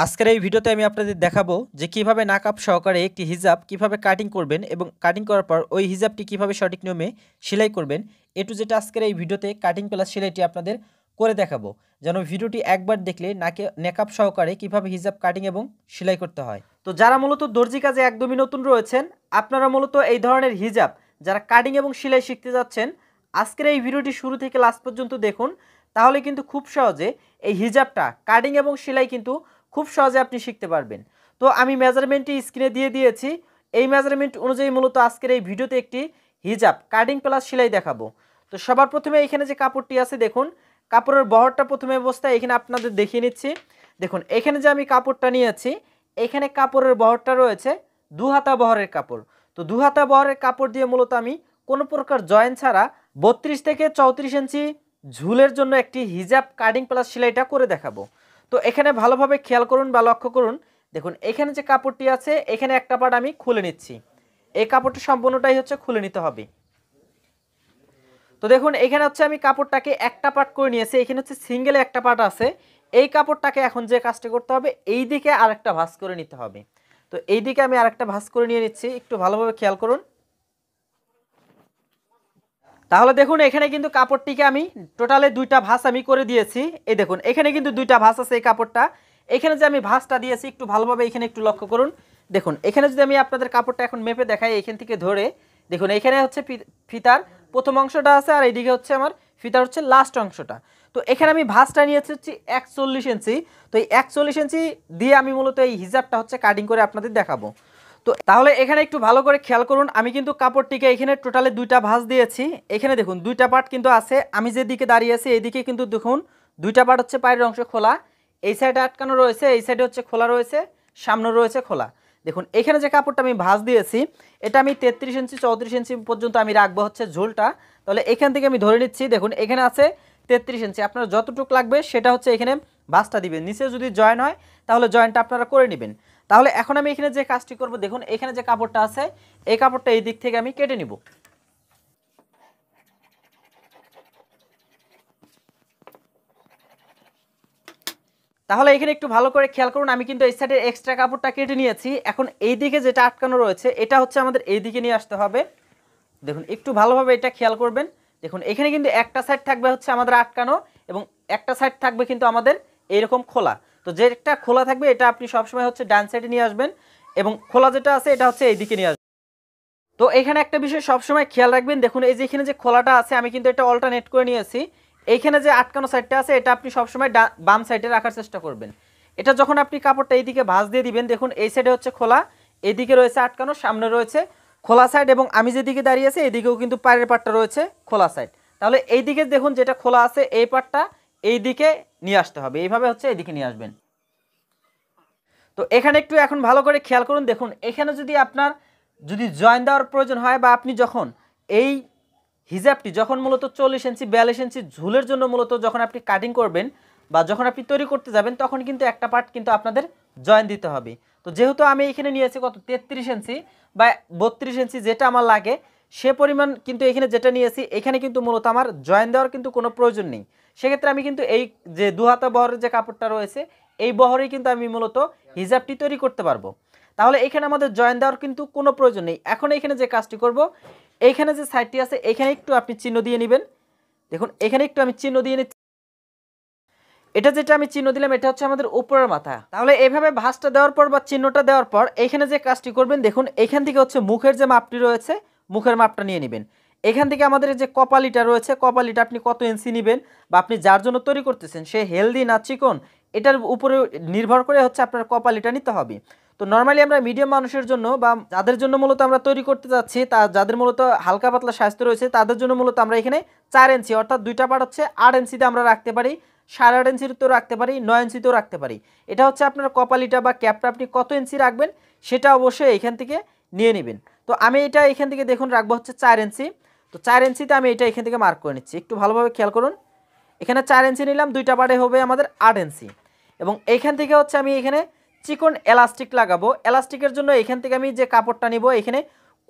আজকের এই ভিডিওতে আমি আপনাদের দেখাবো যে কিভাবে নাকাব সহকারে একটি হিজাব কিভাবে কাটিং করবেন এবং কাটিং করার পর ওই হিজাবটি কিভাবে সঠিক নিয়মে সেলাই করবেন। টু যেটা আজকের এই ভিডিওতে কাটিং প্লাস সেলাইটি আপনাদের করে দেখাবো, যেন ভিডিওটি একবার দেখলে নেকাব সহকারে কিভাবে হিজাব কাটিং এবং সেলাই করতে হয়। তো যারা মূলত দর্জি কাজে একদমই নতুন রয়েছেন, আপনারা মূলত এই ধরনের হিজাব যারা কাটিং এবং সেলাই শিখতে যাচ্ছেন, আজকের এই ভিডিওটি শুরু থেকে লাস্ট পর্যন্ত দেখুন, তাহলে কিন্তু খুব সহজে এই হিজাবটা কাটিং এবং সেলাই কিন্তু খুব সহজে আপনি শিখতে পারবেন। তো আমি মেজারমেন্টটি স্ক্রিনে দিয়ে দিয়েছি। এই মেজারমেন্ট অনুযায়ী মূলত আজকের এই ভিডিওতে একটি হিজাব কাটিং প্লাস সেলাই দেখাবো। তো সবার প্রথমে এখানে যে কাপড়টি আছে দেখুন, কাপড়ের বহরটা প্রথমে অবস্থায় এখানে আপনাদের দেখিয়ে নিচ্ছি। দেখুন এখানে যে আমি কাপড়টা নিয়েছি, এখানে কাপড়ের বহরটা রয়েছে 2 হাতা বহরের কাপড়। তো 2 হাতা বহরের কাপড় দিয়ে মূলত আমি কোনো প্রকার জয়েন্ট ছাড়া 32 থেকে 34 ইঞ্চি ঝুলের জন্য একটি হিজাব কাটিং প্লাস সেলাইটা করে দেখাবো। তো এখানে ভালোভাবে খেয়াল করুন বা লক্ষ্য করুন। দেখুন এখানে যে কাপড়টি আছে, এখানে একটা পার্ট আমি খুলে নিচ্ছি। এই কাপড়টি সম্পূর্ণটাই হচ্ছে খুলে নিতে হবে। তো দেখুন এখানে হচ্ছে আমি কাপড়টাকে একটা পার্ট করে নিয়েছি। এখানে হচ্ছে সিঙ্গেলে একটা পার্ট আছে। এই কাপড়টাকে এখন যে কাজটা করতে হবে, এই দিকে আরেকটা ভাঁজ করে নিতে হবে। তো এই দিকে আমি আরেকটা ভাঁজ করে নিয়ে নিচ্ছি, একটু ভালোভাবে খেয়াল করুন। তাহলে দেখুন এখানে কিন্তু কাপড়টিকে আমি টোটালে 2টা ভাঁজ আমি করে দিয়েছি। এই দেখুন এখানে কিন্তু 2টা ভাঁজ আছে এই কাপড়টা। এখানে যে আমি ভাঁজটা দিয়েছি একটু ভালোভাবে এখানে একটু লক্ষ্য করুন। দেখুন এখানে যদি আমি আপনাদের কাপড়টা এখন মেপে দেখাই, এখান থেকে ধরে দেখুন এখানে হচ্ছে ফিতার প্রথম অংশটা আছে, আর এইদিকে হচ্ছে আমার ফিতার হচ্ছে লাস্ট অংশটা। তো এখানে আমি ভাঁজটা নিয়েছি হচ্ছে 41 ইঞ্চি। তো এই 41 ইঞ্চি দিয়ে আমি মূলত এই হিজাবটা হচ্ছে কাটিং করে আপনাদের দেখাবো। তো তাহলে এখানে একটু ভালো করে খেয়াল করুন, আমি কিন্তু কাপড়টিকে এখানে টোটালে 2টা ভাঁজ দিয়েছি। এখানে দেখুন 2টা পার্ট কিন্তু আছে। আমি যেদিকে দাঁড়িয়ে আছি এইদিকে কিন্তু দেখুন 2টা পার্ট হচ্ছে পায়ের অংশ খোলা, এই সাইডে আটকানো রয়েছে, এই সাইডে হচ্ছে খোলা রয়েছে, সামনে রয়েছে খোলা। দেখুন এখানে যে কাপড়টা আমি ভাঁজ দিয়েছি, এটা আমি 33 ইঞ্চি 34 ইঞ্চি পর্যন্ত আমি রাখবো হচ্ছে ঝোলটা। তাহলে এখান থেকে আমি ধরে নিচ্ছি, দেখুন এখানে আছে 33 ইঞ্চি। আপনার যতটুকু লাগবে সেটা হচ্ছে এখানে ভাঁজটা দিবেন। নিচে যদি জয়েন হয় তাহলে জয়েনটা আপনারা করে নেবেন। তাহলে এখন আমি এখানে যে কাজটি করব, দেখুন এখানে যে কাপড়টা আছে, এই কাপড়টা এই দিক থেকে আমি কেটে নিব। তাহলে এখানে একটু ভালো করে খেয়াল করুন, আমি কিন্তু এই সাইডের এক্সট্রা কাপড়টা কেটে নিয়েছি। এখন এই দিকে যেটা আটকানো রয়েছে এটা হচ্ছে আমাদের এই দিকে নিয়ে আসতে হবে। দেখুন একটু ভালোভাবে এটা খেয়াল করবেন। দেখুন এখানে কিন্তু একটা সাইড থাকবে হচ্ছে আমাদের আটকানো, এবং একটা সাইড থাকবে কিন্তু আমাদের এইরকম খোলা। তো যেটা খোলা থাকবে এটা আপনি সবসময় হচ্ছে ডান সাইডে নিয়ে আসবেন, এবং খোলা যেটা আছে এটা হচ্ছে এইদিকে নিয়ে আসবেন। তো এখানে একটা বিষয় সবসময় খেয়াল রাখবেন, দেখুন এই যে এখানে যে খোলাটা আছে আমি কিন্তু এটা অল্টারনেট করে নিয়েছি। এইখানে যে আটকানো সাইডটা আছে এটা আপনি সবসময় বাম সাইডে রাখার চেষ্টা করবেন। এটা যখন আপনি কাপড়টা এইদিকে ভাঁজ দিয়ে দিবেন, দেখুন এই সাইডে হচ্ছে খোলা, এইদিকে রয়েছে আটকানো, সামনে রয়েছে খোলা সাইড, এবং আমি যেদিকে দাঁড়িয়ে আছি এইদিকেও কিন্তু পায়ের পাটটা রয়েছে খোলা সাইড। তাহলে এইদিকে দেখুন যেটা খোলা আছে এই পাটটা এইদিকে নিয়ে আসতে হবে, এইভাবে হচ্ছে এইদিকে নিয়ে আসবেন। তো এখানে একটু এখন ভালো করে খেয়াল করুন। দেখুন এখানে যদি জয়েন দেওয়ার প্রয়োজন হয়, বা আপনি যখন এই হিজাবটি যখন মূলত 40 ইঞ্চি 42 ইঞ্চি ঝুলের জন্য মূলত যখন আপনি কাটিং করবেন বা যখন আপনি তৈরি করতে যাবেন, তখন কিন্তু একটা পার্ট কিন্তু আপনাদের জয়েন দিতে হবে। তো যেহেতু আমি এখানে নিয়েছি কত 33 ইঞ্চি বা 32 ইঞ্চি যেটা আমার লাগে, সে পরিমাণ কিন্তু এখানে যেটা নিয়েছি, এখানে কিন্তু মূলত আমার জয়েন দেওয়ার কিন্তু কোনো প্রয়োজন নেই। সেক্ষেত্রে আমি কিন্তু এই যে 2 হাতা বহরের যে কাপড়টা রয়েছে, এই বহরেই কিন্তু আমি মূলত হিজাবটি তৈরি করতে পারবো। তাহলে এখানে আমাদের জয়েন দেওয়ার কিন্তু কোনো প্রয়োজন নেই। এখন এখানে যে কাজটি করব, এইখানে যে সাইডটি আছে এখানে একটু আপনি চিহ্ন দিয়ে নেবেন। দেখুন এখানে একটু আমি চিহ্ন দিয়ে নিচ্ছি। এটা যেটা আমি চিহ্ন দিলাম এটা হচ্ছে আমাদের উপরের মাথা। তাহলে এইভাবে ভাঁজটা দেওয়ার পর বা চিহ্নটা দেওয়ার পর এখানে যে কাজটি করবেন, দেখুন এখান থেকে হচ্ছে মুখের যে মাপটি রয়েছে, মুখের মাপটা নিয়ে নেবেন। এখান থেকে আমাদের যে কপালিটা রয়েছে, কপালিটা আপনি কত ইঞ্চি নেবেন বা আপনি যার জন্য তৈরি করতেছেন সে হেলদি না চিকন, এটার উপরে নির্ভর করে হচ্ছে আপনার কপালিটা নিতে হবে। তো নর্মালি আমরা মিডিয়াম মানুষের জন্য বা যাদের জন্য মূলত আমরা তৈরি করতে যাচ্ছি, যাদের মূলত হালকা পাতলা স্বাস্থ্য রয়েছে, তাদের জন্য মূলত আমরা এখানে 4 ইঞ্চি অর্থাৎ 2টা পার্ট হচ্ছে 8 ইঞ্চিতে আমরা রাখতে পারি, 8.5 ইঞ্চিতেও রাখতে পারি, 9 ইঞ্চিতেও রাখতে পারি। এটা হচ্ছে আপনার কপালিটা বা ক্যাপটা আপনি কত ইঞ্চি রাখবেন সেটা অবশ্যই এখান থেকে নিয়ে নেবেন। তো আমি এটা এখান থেকে দেখুন রাখবো হচ্ছে 4 ইঞ্চি। তো 4 ইঞ্চিতে আমি এটা এখান থেকে মার্ক করে নিচ্ছি, একটু ভালোভাবে খেয়াল করুন। এখানে 4 ইঞ্চি নিলাম, 2টা পার্টে হবে আমাদের 8 ইঞ্চি। এবং এইখান থেকে হচ্ছে আমি এখানে চিকন এলাস্টিক লাগাবো। এলাস্টিকের জন্য এখান থেকে আমি যে কাপড়টা নিব, এখানে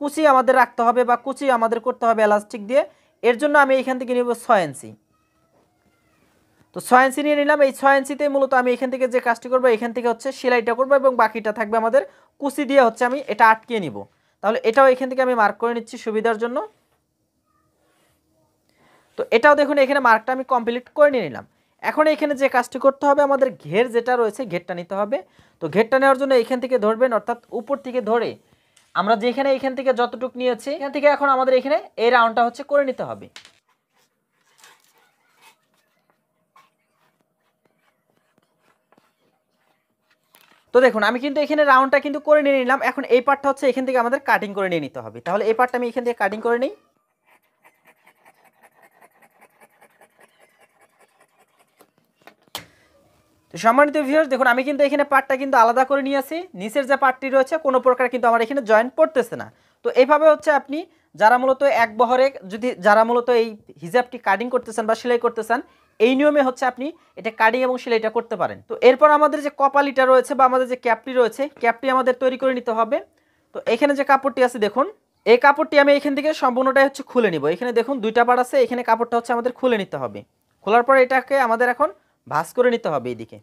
কুচি আমাদের রাখতে হবে বা কুচি আমাদের করতে হবে এলাস্টিক দিয়ে। এর জন্য আমি এখান থেকে নিব 6 ইঞ্চি। তো 6 ইঞ্চি নিয়ে নিলাম। এই 6 ইঞ্চিতে মূলত আমি এখান থেকে যে কাজটি করব, এখান থেকে হচ্ছে সেলাইটা করব এবং বাকিটা থাকবে আমাদের কুচি দিয়ে হচ্ছে আমি এটা আটকিয়ে নিব। তাহলে এটাও এখান থেকে আমি মার্ক করে নিচ্ছি সুবিধার জন্য। তো এটাও দেখুন এখানে মার্কটা আমি কমপ্লিট করে নিয়ে নিলাম। এখন এখানে যে কাজটি করতে হবে, আমাদের ঘের যেটা রয়েছে ঘেরটা নিতে হবে। তো ঘেরটা নেওয়ার জন্য এখান থেকে ধরবেন, অর্থাৎ উপর থেকে ধরে আমরা যেখানে এখান থেকে যতটুকু নিয়েছি এখান থেকে এখন আমাদের এখানে এই রাউন্ডটা হচ্ছে করে নিতে হবে। তো দেখুন আমি কিন্তু এখানে রাউন্ডটা কিন্তু করে নিয়ে নিলাম। এখন এই পার্টটা হচ্ছে এখান থেকে আমাদের কাটিং করে নিয়ে নিতে হবে। তাহলে এই পার্টটা আমি এখান থেকে কাটিং করে নিই। তো সম্মানিত ভিউয়ার্স, দেখুন আমি কিন্তু এখানে পার্টটা কিন্তু আলাদা করে নিয়েছি। নিচের যে পার্টটি রয়েছে কোনো প্রকার কিন্তু আমার এখানে জয়েন্ট পড়তেছে না। তো এইভাবে হচ্ছে আপনি যারা মূলত এক বহরে যারা মূলত এই হিজাবটি কাটিং করতেছেন বা সেলাই করতেছেন, এই নিয়মে হচ্ছে আপনি এটা কাটিং এবং সেলাইটা করতে পারেন। তো এরপর আমাদের যে কপালিটা রয়েছে বা আমাদের যে ক্যাপটি রয়েছে, ক্যাপটি আমাদের তৈরি করে নিতে হবে। তো এখানে যে কাপড়টি আছে দেখুন, এই কাপড়টি আমি এখান থেকে সম্পূর্ণটাই হচ্ছে খুলে নিব। এখানে দেখুন দুইটা পার্ট আছে, এখানে কাপড়টা হচ্ছে আমাদের খুলে নিতে হবে। খোলার পর এটাকে আমাদের এখন ভাঁজ করে নিতে হবে এইদিকে।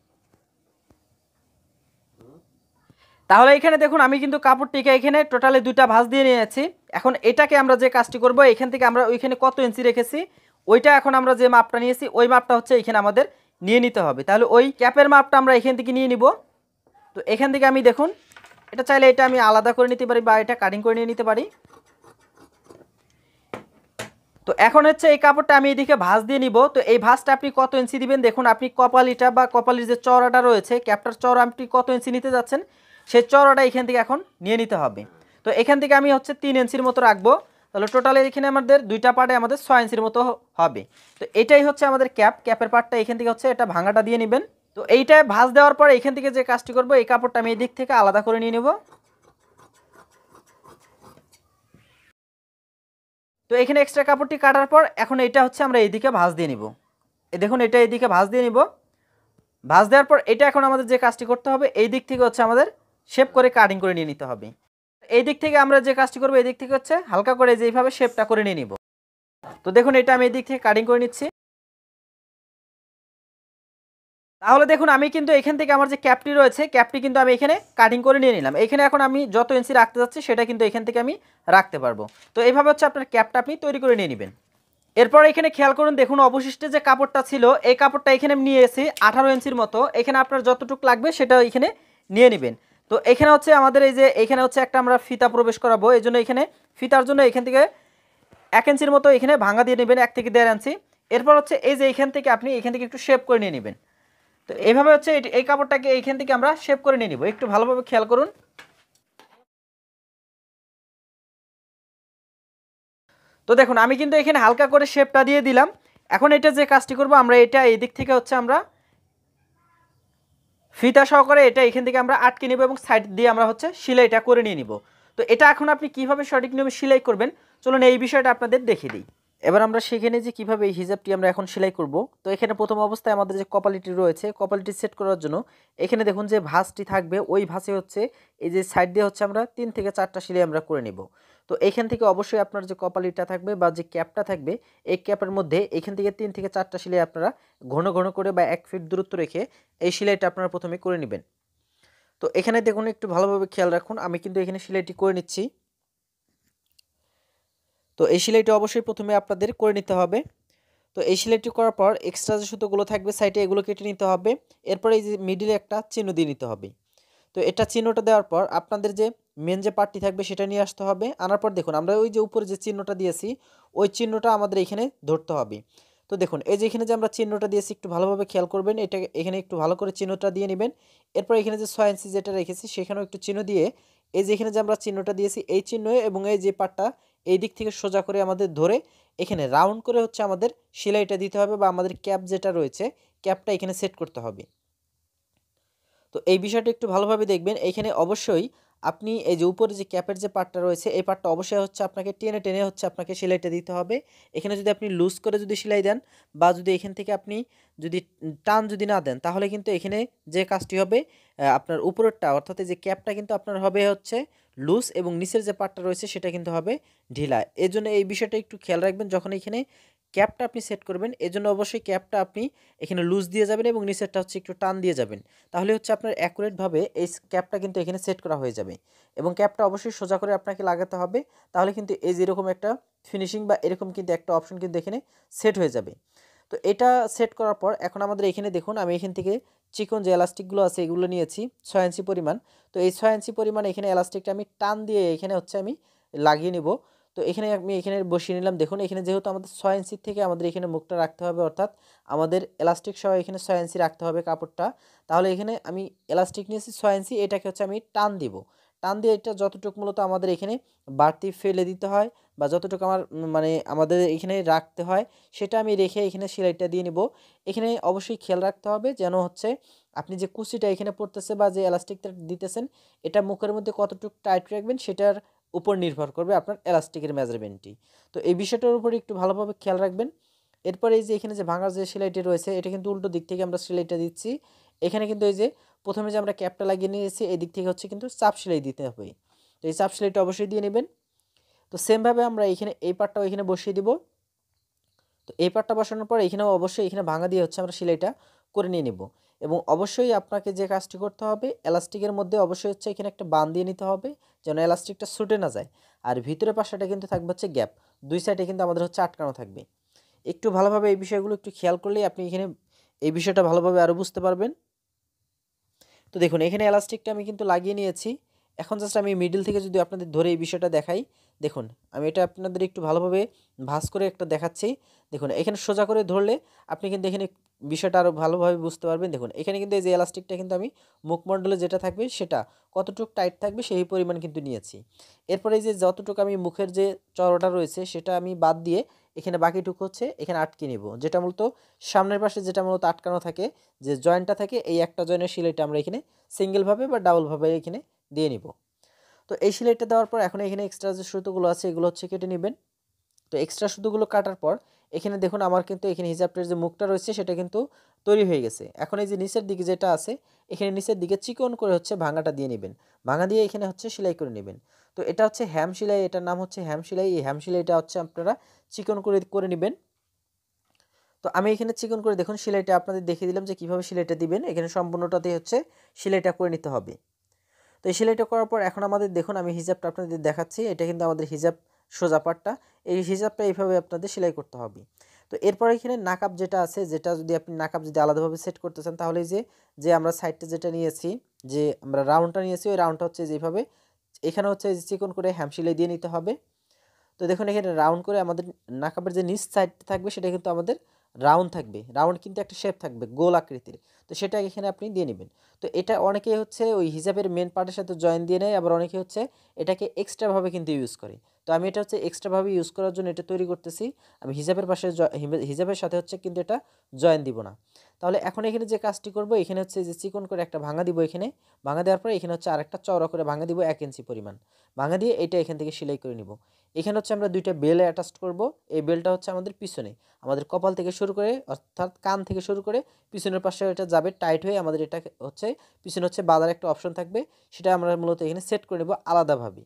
তাহলে এখানে দেখুন আমি কিন্তু কাপড়টিকে এখানে টোটালি দুইটা ভাঁজ দিয়ে নিয়েছি। এখন এটাকে আমরা যে কাজটি করব, এখান থেকে আমরা ওইখানে কত ইঞ্চি রেখেছি ওইটা এখন আমরা যে মাপটা নিয়েছি ওই মাপটা হচ্ছে এখানে আমাদের নিয়ে নিতে হবে। তাহলে ওই ক্যাপের মাপটা আমরা এখান থেকে নিয়ে নিব। তো এখান থেকে আমি দেখুন এটা চাইলে এটা আমি আলাদা করে নিতে পারি বা এটা কাটিং করে নিয়ে নিতে পারি। তো এখন হচ্ছে এই কাপড়টা আমি এইদিকে ভাঁজ দিয়ে নিব। তো এই ভাঁজটা আপনি কত ইঞ্চি দিবেন, দেখুন আপনি কপালিটা বা কপালির যে চওড়াটা রয়েছে, ক্যাপটার চওড়া আপনি কত ইঞ্চি নিতে যাচ্ছেন সেই চওড়াটা এখান থেকে এখন নিয়ে নিতে হবে। তো এখান থেকে আমি হচ্ছে 3 ইঞ্চির মতো রাখবো। তাহলে টোটালি এখানে আমাদের দুইটা পার্টে আমাদের 6 ইঞ্চির মতো হবে। তো এটাই হচ্ছে আমাদের ক্যাপের পার্টটা এখান থেকে হচ্ছে এটা ভাঙাটা দিয়ে নেবেন। তো এইটায় ভাঁজ দেওয়ার পর এখান থেকে যে কাজটি করবো, এই কাপড়টা আমি এই দিক থেকে আলাদা করে নিয়ে নেব। তো এখানে এক্সট্রা কাপড়টি কাটার পর এখন এটা হচ্ছে আমরা এইদিকে ভাঁজ দিয়ে নিব। এই দেখুন এটা এইদিকে ভাঁজ দিয়ে নিব। ভাঁজ দেওয়ার পর এটা এখন আমাদের যে কাজটি করতে হবে, এই দিক থেকে হচ্ছে আমাদের শেপ করে কাটিং করে নিয়ে নিতে হবে। এই দিক থেকে আমরা যে কাজটি করবো, এই দিক থেকে হচ্ছে হালকা করে যেইভাবে শেপটা করে নিয়ে নিব। তো দেখুন এটা আমি এই দিক থেকে কাটিং করে নিচ্ছি। তাহলে দেখুন আমি কিন্তু এখান থেকে আমার যে ক্যাপটি রয়েছে, ক্যাপটি কিন্তু আমি এখানে কাটিং করে নিয়ে নিলাম। এখানে এখন আমি যত ইঞ্চি রাখতে যাচ্ছি সেটা কিন্তু এখান থেকে আমি রাখতে পারবো। তো এইভাবে হচ্ছে আপনার ক্যাপটা আপনি তৈরি করে নিয়ে নেবেন। এরপর এখানে খেয়াল করুন, দেখুন অবশিষ্ট যে কাপড়টা ছিল এই কাপড়টা এখানে নিয়ে এসেছি 18 ইঞ্চির মতো। এখানে আপনার যতটুকু লাগবে সেটা এখানে নিয়ে নেবেন। তো এখানে হচ্ছে আমাদের এই যে এখানে হচ্ছে একটা আমরা ফিতা প্রবেশ করাবো, এই জন্য এখানে ফিতার জন্য এখান থেকে 1 ইঞ্চির মতো এখানে ভাঙা দিয়ে নেবেন, 1 থেকে 1.5 ইঞ্চি। এরপর হচ্ছে এই যে এখান থেকে আপনি এখান থেকে একটু শেপ করে নিয়ে নেবেন। তো এইভাবে হচ্ছে এই কাপড়টাকে এইখান থেকে আমরা শেপ করে নিয়ে নিব। একটু ভালোভাবে খেয়াল করুন। তো দেখুন আমি কিন্তু এখানে হালকা করে শেপটা দিয়ে দিলাম। এখন এটা যে কাজটি করব, আমরা এটা এই দিক থেকে হচ্ছে আমরা ফিতা সহকারে এটা এখান থেকে আমরা আটকে নেব এবং সাইড দিয়ে আমরা হচ্ছে সেলাইটা করে নিয়ে নিব। তো এটা এখন আপনি কিভাবে সঠিক নিয়মে সেলাই করবেন চলুন এই বিষয়টা আপনাদের দেখিয়ে দিই। এবার আমরা শিখে নিই যে কীভাবে এই হিজাবটি আমরা এখন সেলাই করব। তো এখানে প্রথম অবস্থায় আমাদের যে কপালিটি রয়েছে, কপালিটি সেট করার জন্য এখানে দেখুন যে ভাঁজটি থাকবে, ওই ভাঁজে হচ্ছে এই যে সাইড দিয়ে হচ্ছে আমরা 3 থেকে 4টা সেলাই আমরা করে নেব। তো এখান থেকে অবশ্যই আপনার যে কপালিটা থাকবে বা যে ক্যাপটা থাকবে, এই ক্যাপের মধ্যে এখান থেকে 3 থেকে 4টা সেলাই আপনারা ঘন ঘন করে বা 1 ফিট দূরত্ব রেখে এই সেলাইটা আপনারা প্রথমে করে নেবেন। তো এখানে দেখুন একটু ভালোভাবে খেয়াল রাখুন, আমি কিন্তু এখানে সেলাইটি করে নিচ্ছি। তো এই সেলাইটা অবশ্যই প্রথমে আপনাদের করে নিতে হবে। তো এই সেলাইটি করার পর এক্সট্রা যে সুতোগুলো থাকবে সাইডে এগুলো কেটে নিতে হবে। এরপর এই যে মিডিলে একটা চিহ্ন দিয়ে নিতে হবে। তো এটা চিহ্নটা দেওয়ার পর আপনাদের যে মেন যে পার্টটি থাকবে সেটা নিয়ে আসতে হবে। আনার পর দেখুন আমরা ওই যে উপরে যে চিহ্নটা দিয়েছি ওই চিহ্নটা আমাদের এখানে ধরতে হবে। তো দেখুন এই যে এখানে যে আমরা চিহ্নটা দিয়েছি একটু ভালোভাবে খেয়াল করবেন, এটা এখানে একটু ভালো করে চিহ্নটা দিয়ে নেবেন। এরপর এখানে যে 6 ইঞ্চি যেটা রেখেছি সেখানেও একটু চিহ্ন দিয়ে এই যে এখানে যে আমরা চিহ্নটা দিয়েছি এই চিহ্ন এবং এই যে পার্টটা এই দিক থেকে সোজা করে আমাদের ধরে এখানে রাউন্ড করে হচ্ছে আমাদের সেলাইটা দিতে হবে বা আমাদের ক্যাপ যেটা রয়েছে ক্যাপটা এখানে সেট করতে হবে। তো এই বিষয়টা একটু ভালোভাবে দেখবেন। এইখানে অবশ্যই আপনি এই যে উপরে যে ক্যাপের যে পার্টটা রয়েছে এই পার্টটা অবশ্যই হচ্ছে আপনাকে টেনে টেনে হচ্ছে আপনাকে সেলাইটা দিতে হবে। এখানে যদি আপনি লুজ করে যদি সেলাই দেন বা যদি এখান থেকে আপনি যদি টান যদি না দেন তাহলে কিন্তু এখানে যে কাজটি হবে আপনার উপরেরটা অর্থাৎ এই যে ক্যাপটা কিন্তু আপনার হবে হচ্ছে লুজ এবং নিচের যে পার্টটা রয়েছে সেটা কিন্তু হবে ঢিলা। এর জন্য এই বিষয়টা একটু খেয়াল রাখবেন, যখন এখানে ক্যাপটা আপনি সেট করবেন, এজন্য অবশ্যই ক্যাপটা আপনি এখানে লুজ দিয়ে যাবেন এবং নিচেরটা হচ্ছে একটু টান দিয়ে যাবেন। তাহলে হচ্ছে আপনার অ্যাকুরেটভাবে এই ক্যাপটা কিন্তু এখানে সেট করা হয়ে যাবে। এবং ক্যাপটা অবশ্যই সোজা করে আপনাকে লাগাতে হবে, তাহলে কিন্তু এই যে এরকম একটা ফিনিশিং বা এরকম কিন্তু একটা অপশন কিন্তু এখানে সেট হয়ে যাবে। তো এটা সেট করার পর এখন আমাদের এখানে দেখুন আমি এখান থেকে চিকন যে এলাস্টিকগুলো আছে এগুলো নিয়েছি 6 ইঞ্চি পরিমাণ। তো এই 6 ইঞ্চি পরিমাণ এখানে এলাস্টিকটা আমি টান দিয়ে এখানে হচ্ছে আমি লাগিয়ে নিব। তো এখানে আমি এখানে বসিয়ে নিলাম। দেখুন এখানে যেহেতু আমাদের 6 ইঞ্চির থেকে আমাদের এখানে মুখটা রাখতে হবে, অর্থাৎ আমাদের এলাস্টিক সহ এখানে 6 ইঞ্চি রাখতে হবে কাপড়টা। তাহলে এখানে আমি এলাস্টিক নিয়েছি 6 ইঞ্চি, এটাকে হচ্ছে আমি টান দিব। টান দিয়ে এটা যতটুকু মূলত আমাদের এখানে বাড়তি ফেলে দিতে হয় বা যতটুকু আমার মানে আমাদের এখানে রাখতে হয় সেটা আমি রেখে এখানে সেলাইটা দিয়ে নিব। এখানে অবশ্যই খেয়াল রাখতে হবে যেন হচ্ছে আপনি যে কুচিটা এখানে পড়তেছে বা যে এলাস্টিকটা দিতেছেন এটা মুখের মধ্যে কতটুকু টাইট রাখবেন সেটার উপর নির্ভর করবে আপনার এলাস্টিকের মেজারমেন্টটি। তো এই বিষয়টার উপর একটু ভালোভাবে খেয়াল রাখবেন। এরপরে এই যে এখানে যে ভাঙার যে সেলাইটি রয়েছে এটা কিন্তু উল্টো দিক থেকে আমরা সেলাইটা দিচ্ছি। এখানে কিন্তু এই যে প্রথমে যে আমরা ক্যাপটা লাগিয়ে নিয়েছি এই দিক থেকে হচ্ছে কিন্তু চাপ সেলাই দিতে হবে। তো এই চাপ সেলাইটা অবশ্যই দিয়ে নেবেন। তো সেমভাবে আমরা এখানে এই পার্টটাও এখানে বসিয়ে দিব। তো এই পার্টটা বসানোর পর এখানেও অবশ্যই এখানে ভাঙা দিয়ে হচ্ছে আমরা সেলাইটা করে নিয়ে নেব। এবং অবশ্যই আপনাকে যে কাজটি করতে হবে এলাস্টিকের মধ্যে অবশ্যই হচ্ছে এখানে একটা বাঁধ দিয়ে নিতে হবে যেন এলাস্টিকটা ছুটে না যায়। আর ভিতরে পাশাটা কিন্তু থাকবে হচ্ছে গ্যাপ, দুই সাইডে কিন্তু আমাদের হচ্ছে আটকানো থাকবে। একটু ভালোভাবে এই বিষয়গুলো একটু খেয়াল করলেই আপনি এখানে এই বিষয়টা ভালোভাবে আরও বুঝতে পারবেন। তো দেখুন এখানে এলাস্টিকটা আমি কিন্তু লাগিয়ে নিয়েছি। এখন জাস্ট আমি মিডল থেকে যদি আপনাদের ধরে এই বিষয়টা দেখাই, দেখুন আমি এটা আপনাদের একটু ভালোভাবে ভাঁজ করে একটা দেখাচ্ছি। দেখুন এখানে সোজা করে ধরলে আপনি কিন্তু এখানে বিষয়টা আরও ভালোভাবে বুঝতে পারবেন। দেখুন এখানে কিন্তু এই যে এলাস্টিকটা কিন্তু আমি মুখমণ্ডলে যেটা থাকবে সেটা কতটুকু টাইট থাকবে সেই পরিমাণ কিন্তু নিয়েছি। এরপরে এই যে যতটুকু আমি মুখের যে চড়াটা রয়েছে সেটা আমি বাদ দিয়ে এখানে বাকিটুকু হচ্ছে এখানে আটকে নেব, যেটা মূলত সামনের পাশে যেটা মূলত আটকানো থাকে যে জয়েন্টটা থাকে এই একটা জয়েন্টের সেলাইটা আমরা এখানে সিঙ্গেলভাবে বা ডাবলভাবে এখানে দিয়ে নিব। তো এই সেলাইটা দেওয়ার পর এখন এখানে এক্সট্রা যে সুতোগুলো আছে এগুলো হচ্ছে কেটে নেবেন। তো এক্সট্রা সুতোগুলো কাটার পর এখানে দেখুন আমার কিন্তু এখানে হিজাবটার যে মুখটা রয়েছে সেটা কিন্তু তৈরি হয়ে গেছে। এখন এই যে নিচের দিকে যেটা আছে এখানে নিচের দিকে চিকন করে হচ্ছে ভাঙাটা দিয়ে নেবেন, ভাঙা দিয়ে এখানে হচ্ছে সেলাই করে নেবেন। তো এটা হচ্ছে হ্যাম সেলাই, এটার নাম হচ্ছে হ্যাম সেলাই। এই হ্যাম সেলাইটা হচ্ছে আপনারা চিকন করে করে নেবেন। তো আমি এখানে চিকন করে দেখুন সেলাইটা আপনাদের দেখিয়ে দিলাম যে কীভাবে সেলাইটা দিবেন। এখানে সম্পূর্ণটাতে হচ্ছে সেলাইটা করে নিতে হবে। তো এই সেলাইটা করার পর এখন আমাদের দেখুন আমি হিজাবটা আপনাদের দেখাচ্ছি। এটা কিন্তু আমাদের হিজাব সোজা পাটটা, এই হিজাবটা এইভাবে আপনাদের সেলাই করতে হবে। তো এরপর এখানে নাকাব যেটা আছে, যেটা যদি আপনি নাকাব যদি আলাদাভাবে সেট করতে চান তাহলে যে যে আমরা সাইডটা যেটা নিয়েছি, যে আমরা রাউন্ডটা নিয়েছি ওই রাউন্ডটা হচ্ছে যেভাবে এখানে হচ্ছে চিকন করে হ্যাম সেলাই দিয়ে নিতে হবে। তো দেখুন এখানে রাউন্ড করে আমাদের নাকাবের যে নিচ সাইডটা থাকবে সেটা কিন্তু আমাদের রাউন্ড থাকবে, রাউন্ড কিন্তু একটা শেপ থাকবে গোল আকৃতির। তো সেটা এখানে আপনি দিয়ে নেবেন। তো এটা অনেকে হচ্ছে ওই হিজাবের মেন পার্টের সাথে জয়েন দিয়ে নেয়, আবার অনেকে হচ্ছে এটাকে এক্সট্রাভাবে কিন্তু ইউজ করে। তো আমি এটা হচ্ছে এক্সট্রাভাবে ইউজ করার জন্য এটা তৈরি করতেছি। আমি হিজাবের পাশে হিজাবের সাথে হচ্ছে কিন্তু এটা জয়েন দিব না। তাহলে এখন এখানে যে কাজটি করব এখানে হচ্ছে যে চিকন করে একটা ভাঙা দিব, এখানে ভাঙা দেওয়ার পরে এখানে হচ্ছে আরেকটা চওড়া করে ভাঙা দিব 1 ইঞ্চি পরিমাণ, ভাঙা দিয়ে এটা এখান থেকে সেলাই করে নিব। এখানে হচ্ছে আমরা দুইটা বেল অ্যাটাচ করব। এই বেলটা হচ্ছে আমাদের পিছনে, আমাদের কপাল থেকে শুরু করে অর্থাৎ কান থেকে শুরু করে পিছনের পাশে এটা যাবে টাইট হয়ে, আমাদের এটা হচ্ছে পিছনে হচ্ছে বাঁধার একটা অপশন থাকবে, সেটা আমরা মূলত এখানে সেট করে নেব আলাদাভাবে।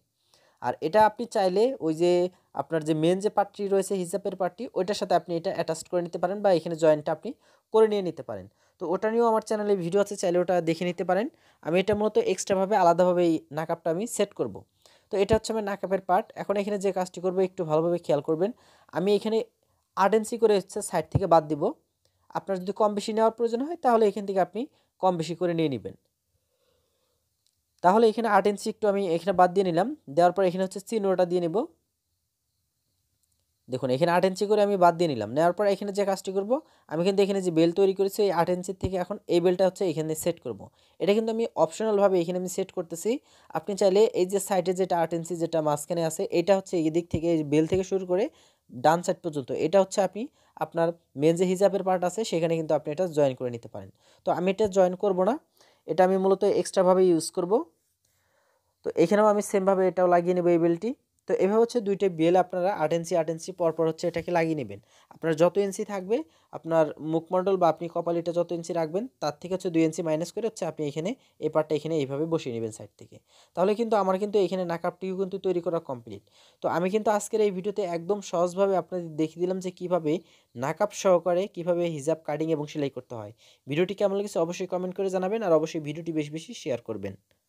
আর এটা আপনি চাইলে ওই যে আপনার যে মেন যে পার্টটি রয়েছে হিজাবের পার্টটি ওইটার সাথে আপনি এটা অ্যাটাচ করে নিতে পারেন বা এখানে জয়েন্টটা আপনি করে নিয়ে নিতে পারেন। তো ওটা নিয়েও আমার চ্যানেলে ভিডিও আছে, চাইলে ওটা দেখে নিতে পারেন। আমি এটা মূলত এক্সট্রাভাবে আলাদাভাবে এই নাকাবটা আমি সেট করব। তো এটা হচ্ছে আমার নাকাবের পার্ট। এখন এখানে যে কাজটি করবো একটু ভালোভাবে খেয়াল করবেন। আমি এখানে 8 ইঞ্চি করে হচ্ছে সাইড থেকে বাদ দিব। আপনার যদি কম বেশি নেওয়ার প্রয়োজন হয় তাহলে এখান থেকে আপনি কম বেশি করে নিয়ে নেবেন। তাহলে এখানে 8 ইঞ্চি একটু আমি এখানে বাদ দিয়ে নিলাম, দেওয়ার পর এখানে হচ্ছে চিহ্নটা দিয়ে নেব। দেখুন এখানে 8 ইঞ্চি করে আমি বাদ দিয়ে নিলাম, নেওয়ার পর এখানে যে কাজটি করব আমি কিন্তু এখানে যে বেল তৈরি করেছি এই 8 ইঞ্চির থেকে এখন এই বেলটা হচ্ছে এখানে সেট করব। এটা কিন্তু আমি অপশনালভাবে এখানে আমি সেট করতেছি। আপনি চাইলে এই যে সাইডে যেটা 8 ইঞ্চি যেটা মাঝখানে আছে এটা হচ্ছে এই দিক থেকে এই বেল থেকে শুরু করে ডান সাইড পর্যন্ত এটা হচ্ছে আপনি আপনার মেন যে হিজাবের পার্ট আছে সেখানে কিন্তু আপনি এটা জয়েন করে নিতে পারেন। তো আমি এটা জয়েন করব না, এটা আমি মূলত এক্সট্রাভাবে ইউজ করব। তো এখানেও আমি সেমভাবে এটাও লাগিয়ে নেব এই বেলটি। তো এভাবে হচ্ছে দুইটা বেল আপনারা 8 ইঞ্চি 8 ইঞ্চি পরপর হচ্ছে এটাকে লাগিয়ে নেবেন। আপনার যত ইঞ্চি থাকবে আপনার মুখমণ্ডল বা আপনি কপালিটা যত ইঞ্চি রাখবেন তার থেকে হচ্ছে 2 ইঞ্চি মাইনাস করে হচ্ছে আপনি এখানে এই পার্টটা এখানে এইভাবে বসিয়ে নেবেন সাইড থেকে। তাহলে কিন্তু আমার কিন্তু এখানে নাকাবটিও কিন্তু তৈরি করা কমপ্লিট। তো আমি কিন্তু আজকের এই ভিডিওতে একদম সহজভাবে আপনাদের দেখিয়ে দিলাম যে কিভাবে নাকাব সহকারে কিভাবে হিজাব কাটিং এবং সেলাই করতে হয়। ভিডিওটি কেমন লেগেছে অবশ্যই কমেন্ট করে জানাবেন আর অবশ্যই ভিডিওটি বেশি বেশি শেয়ার করবেন।